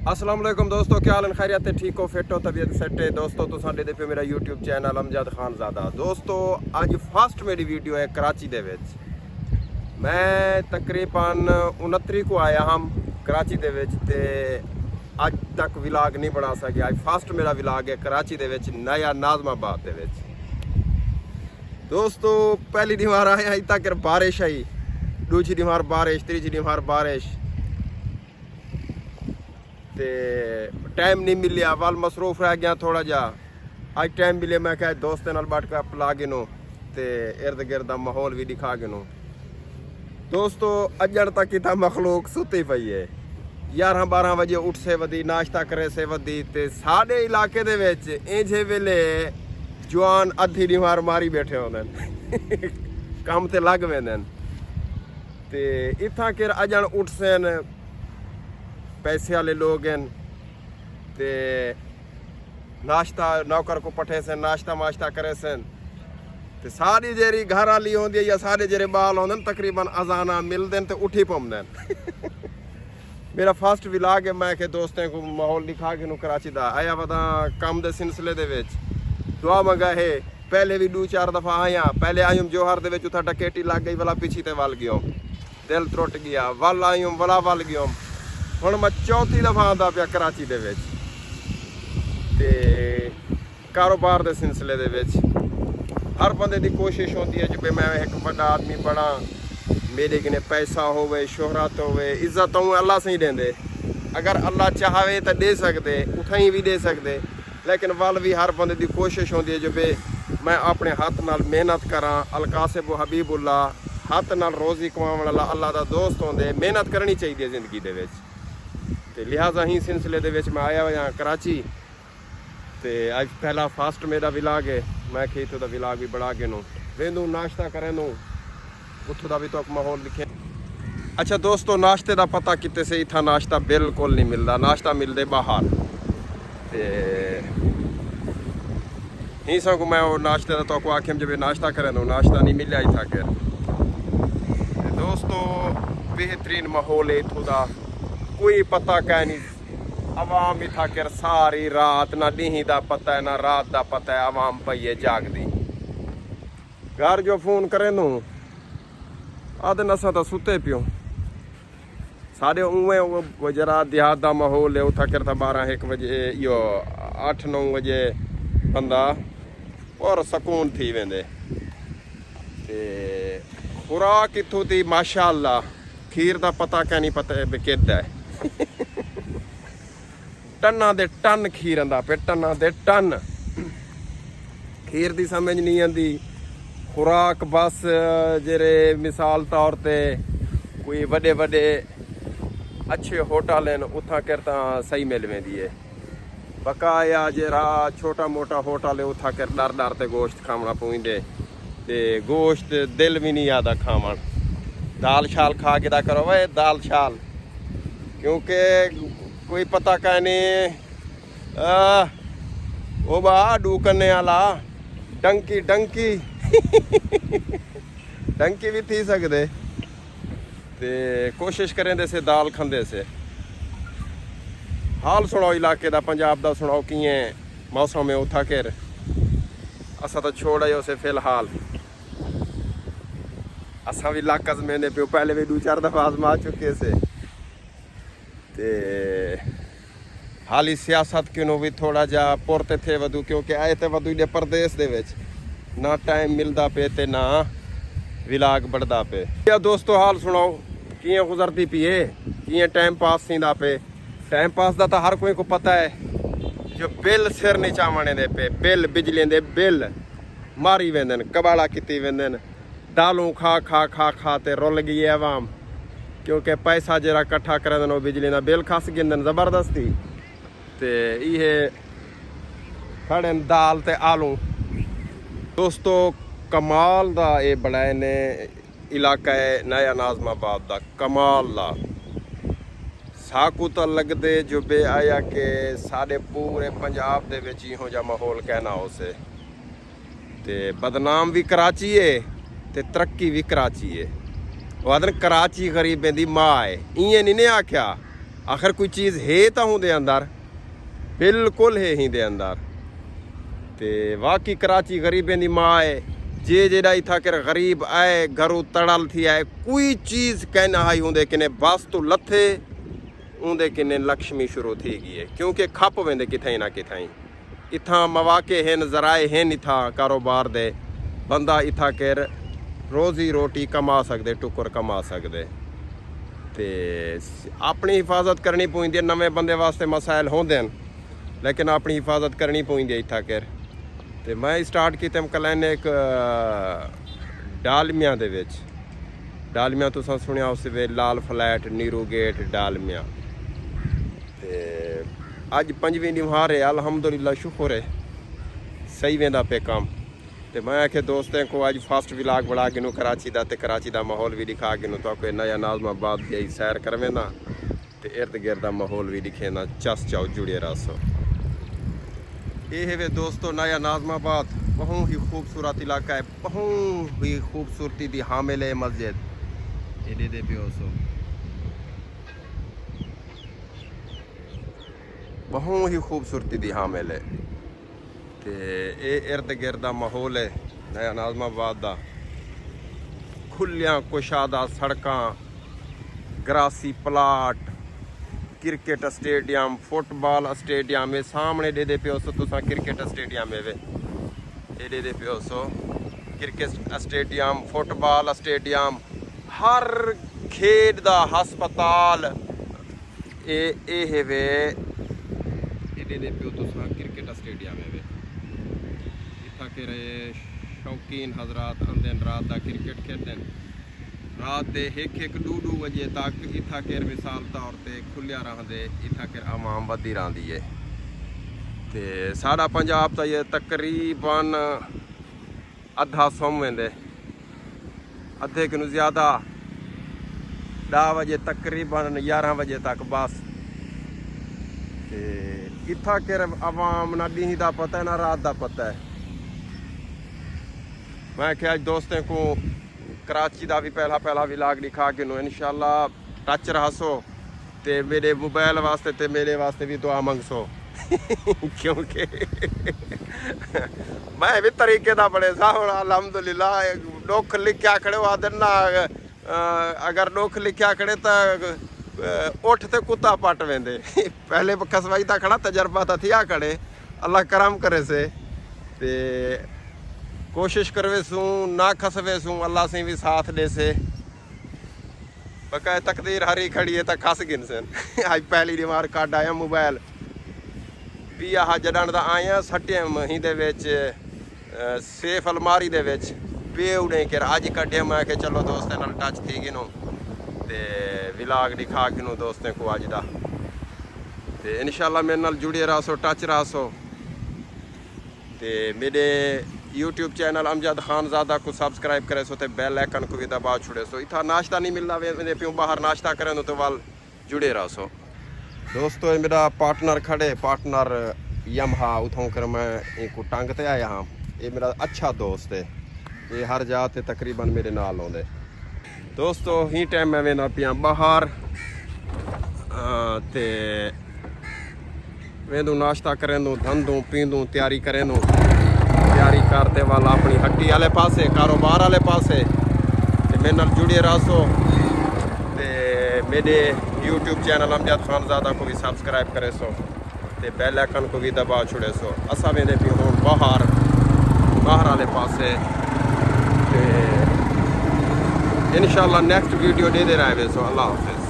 अस्सलाम वालेकुम दोस्तों, क्या हाल खैरियत है? ठीक हो, फिट हो, तबीयत सेट है दोस्तों? तो साडे दे पे मेरा यूट्यूब चैनल अमजद खानजादा। दोस्तों अज फस्ट मेरी वीडियो है कराची दे विच। मैं तकरीबन 29 को आया हम कराची दे विच ते अज तक विलाग नहीं बना सके। अज फस्ट मेरा विलाग है कराची दे विच, नया नाज़माबाद दे विच। दोस्तों पहली दीवार आया अज तक बारिश आई, दूसरी दीवार बारिश, तीसरी दीवार बारिश ते टाइम नहीं मिलिया, वाल मसरूफ रह गया थोड़ा जा। अज टाइम मिले, मैं क्या दोस्तों नाल बैठ के ला गिनो ते इर्द गिर्द दा माहौल भी दिखा गिनो। दोस्तों अजन तक इतना मखलूक सुती पई है, 11-12 बजे उठ से वधी, नाश्ता करे से वधी ते साडे इलाके दे विच इंजे वेले जवान अद्धी दीवार मारी बैठे होंदे काम ते लग वेंदे ते इत्थां किर अजन उठ सेन पैसे वाले लोग हैं ते नाश्ता नौकर को पठे से नाश्ता माश्ता करे सन ते सारी जेरी घर वाली होंदी है या सारे जेरे बाल होंदे तकरीबन अजाना मिलदे ते उठी पौंदे मेरा फर्स्ट विलाग है। मैं के दोस्तों को माहौल दिखा के कराची दा आया वदा काम दे सिलसिले दे विच दुआ मंगा है। पहले भी 2-4 दफा आया, पहले आयुम जोहर दे विच उथा टकेटी लग गई, वाला पीछे ते वल गयो, दिल त्रुट गया, वल आयुम वाला वल गयो। हुण मैं चौथी दफा आंदा पिया कराची दे विच ते कारोबार दे सिलसिले दे विच हर बंदे दी कोशिश होती है कि मैं एक बड़ा आदमी बना, मेरे कने पैसा होवे, शोहरत होवे, इज्जत होवे, अल्लाह से ही देंदे। अगर अल्लाह चाहे तो दे सकते, उठाई भी दे सकते, लेकिन वल भी हर बंदे दी कोशिश होती है जो मैं अपने हाथ नाल मेहनत करा। अलकासिब हबीबुल्ला हाथ नाल रोजी कमाने वाला अल्लाह दा दोस्त होंदे, मेहनत करनी चाहिए जिंदगी दे विच ते लिहाजा ही सिलसिले दे विच मैं आया हुआ कराची ते अज पहला फास्ट मेरा विलाग है। मैं खेतों का विलाग भी बड़ा के वेंदू नाश्ता करें उठो का भी तो माहौल दिखे। अच्छा दोस्तों नाश्ते का पता कितने से इतना नाश्ता बिल्कुल नहीं मिलता, नाश्ता मिलते बाहर ते ही सगों मैं वो नाश्ते का तो आखिम जब नाश्ता करें नाश्ता नहीं मिले इतना कर। दोस्तों बेहतरीन माहौल है इतों का, कोई पता कह नहीं। आवाम इथा कर सारी रात ना दी का पता है ना रात का पता है, आवाम पई है जागदी। घर जो फोन करे आदे नसा तो सुते पियो। साढ़े उवें जरा देहात का माहौल है, उथा कर 12-1 बजे यो 8-9 बजे बंदा और सकून थी वेंदे ते खुराक इत्थों दी माशाअल्लाह। खीर का पता क्या नहीं पता है किदा है टन्ना दे टन खीर आंदा पे, टन्ना दे टन खीर दी समझ नहीं आती। खुराक बस जेरे मिसाल तौर पे कोई वड्डे वड्डे अच्छे होटल हैं उथा कर सही मिल वेंदी है। बकाया जरा छोटा मोटा होटल है उथा कर डर डर ते गोश्त खावना पौंदे ते गोश्त दिल भी नहीं आता खावन। दाल शाल खा के करो भाई दाल शाल, क्योंकि कोई पता क्या नहीं ओ बा डू करने वाला डंकी डंकी डंकी भी थी सकते ते कोशिश करें से दाल खांदे से। हाल सुनाओ इलाके दा, पंजाब दा सुनाओ किएं मौसम है उथा कर। असा तो छोड़ आए उसे फिलहाल, असा भी लाकस मैंने पियो पहले भी 2-4 दफा आजमा चुके से ते हाली सियासत क्यों भी थोड़ा जा पुरते थे वधू, क्योंकि आए थे वधू इधे प्रदेश दे विच ना टाइम मिलता पे ते ना विलाग बढ़ता पे। या दोस्तों हाल सुनाओ किएं गुजरती पिए, किएं टाइम पास सींदा पे। टाइम पास का तो हर कोई को पता है, जो बिल सिर नहीं चावने दे पे, बिल बिजली दे बिल मारी वेंदन, कबाड़ा किती वेंदन, दालों खा खा खा खा ते रुल गई है आवाम, क्योंकि पैसा जरा कट्ठा कर बिजली का बिल खस गिंदन जबरदस्ती ते ये खड़े दाल ते आलू। दोस्तों कमाल दा ये बनाए ने इलाका है नया नाज़माबाद दा, कमाल दा साकू तो लगते जो बे आया कि साढ़े पूरे पंजाब दे विच इहो जा माहौल कहना उसे ते बदनाम भी कराची है ते तरक्की भी कराची है। वो आदन कराची गरीबें दी माँ है, इं नहीं ने आख्या आखिर कोई चीज़ है तो हूँ दे अंदर, बिल्कुल है ही दे अंदर। ते वाकई कराची गरीबें दी माँ है, जे जेड़ा इथा कर गरीब आए घरों तड़ल थी आए, कोई चीज़ कहना आई होंदे किने बस तो लथे उंदे किने लक्ष्मी शुरू थी गई है, क्योंकि खप वेंदे किथाई ना किथाई। इथा मवाके हैं, जराए हैं इथा कारोबार दे, बंदा इथा कर रोजी रोटी कमा सकदे, टुकर कमा सकदे। ते अपनी हिफाजत करनी पौंदी है। नवे बंदे वास्ते मसाइल होंदे न, लेकिन अपनी हिफाजत करनी पौंदी है इथा कर। ते मैं स्टार्ट कीते कलैन एक डालमिया दे विच, डालमिया तुसां सुनिया उस वे लाल फ्लैट नीरू गेट डालमिया। ते अज 5वीं निहार है, अल्हम्दुलिल्लाह शुक्र है, सही वेंदा पे काम। ते मैं आखे दोस्तों को अज फर्स्ट व्लॉग बना के कराची दा, ते कराची दा माहौल भी दिखा के तो कोई नया नाज़माबाद गई सैर करवे ना, ते इर्द गिर्द दा माहौल भी दिखे ना, चस चाओ जुड़े रहो। ये है वे दोस्तों नया नाज़माबाद, बहुत ही खूबसूरत इलाका है, बहुत ही खूबसूरती दी हामिल है मस्जिद। ये दे पियो सो बहुत ही खूबसूरती दी हामिल है। ते ये इर्द गिर्द दा माहौल है नया नाज़माबाद दा, खुलियां कुशादा सड़कां, grassy plot, cricket stadium, football stadium. ये सामने दे पियो सो तुसा क्रिकेट स्टेडियम है वे, ये दे पियो सो क्रिकेट स्टेडियम, फुटबॉल स्टेडियम, हर खेड दा हस्पताल ये है वे, ये दे पियो तुसा क्रिकेट स्टेडियम है वे। इथा के शौकीन हजरात आंदे रात का क्रिकेट खेलते, रात के 1-2 बजे तक इथा केर मिसाल तौर पर खुलिया रहते, इथा केर आवाम वधी रही है। तो साड़ा पंजाब तो ये तकरीबन अद्धा सौं वेंदे, अद्धे कि ज़्यादा 10 बजे तकरीबन 11 बजे तक बस। इथा केर आवाम ना दी दा पता है ना रात का पता है। मैं क्या दोस्तों को कराची का भी पहला व्लॉग दिखा के इंशाल्लाह टच रहा सो, ते मेरे मोबाइल वास्ते ते मेरे वास्ते भी दुआ मंगसो क्योंकि मैं भी तरीके का बड़े सा हूँ अल्हम्दुलिल्लाह। दुख लिखा खड़े हो आदर ना, अगर दुख लिखा खड़े तो उठ ते कुत्ता पट वेंदे। पहले खसवाई था खड़ा तजर्बा था थिया खड़े, अल्लाह करम करे से, ते कोशिश करवे सूँ ना खसवे सूँ, अल्लाह से भी साथ दे से। बकाए तकदीर हरी खड़ी है तो खस गिन से। अज पहली रिमार कट आया मोबाइल भी आह जडन दा आया सट्टे मही दे विच सेफ अलमारी दे विच पे उड़े कर अज कड्ढे। मैं के चलो दोस्तों नाल टच थी गिनो ते व्लॉग दिखा गिनो दोस्तों को अज दा, ते इंशाल्लाह मेरे नाल जुड़े रहो सो, टच रहो सो। ते मेरे यूट्यूब चैनल अमजद खानजादा को सब्सक्राइब करे सो, ते बेल आइकन को भी दबा छुड़े सो। इतना नाश्ता नहीं मिलना वे प्यों बाहर नाश्ता करें तो वाल जुड़े रहो सो। दोस्तों मेरा पार्टनर खड़े, पार्टनर यमहा उठों कर मैं एक टंग ते आया हाँ। ये मेरा अच्छा दोस्त है, ये हर जाते तकरीबन मेरे नाल आउंदे। दोस्तों ही टाइम मैं वेंदा पिया बाहर, ते वेंदू नाश्ता करेंदू, धंधू पींदू, तैयारी करेंदू, तैयारी करते वाला अपनी हट्टी वाले पासे, कारोबार वाले पासे। ते मेरे नाल जुड़े रहो, ते मेरे यूट्यूब चैनल अमजद खानजादा को भी सब्सक्राइब करे सो, ते बेल आइकन को भी दबा छुड़े सो। असा वेंदे भी हूँ बाहर वाले पासे, ते इंशाल्लाह नेक्स्ट वीडियो दे रहे सो। अल्लाह हाफिज़।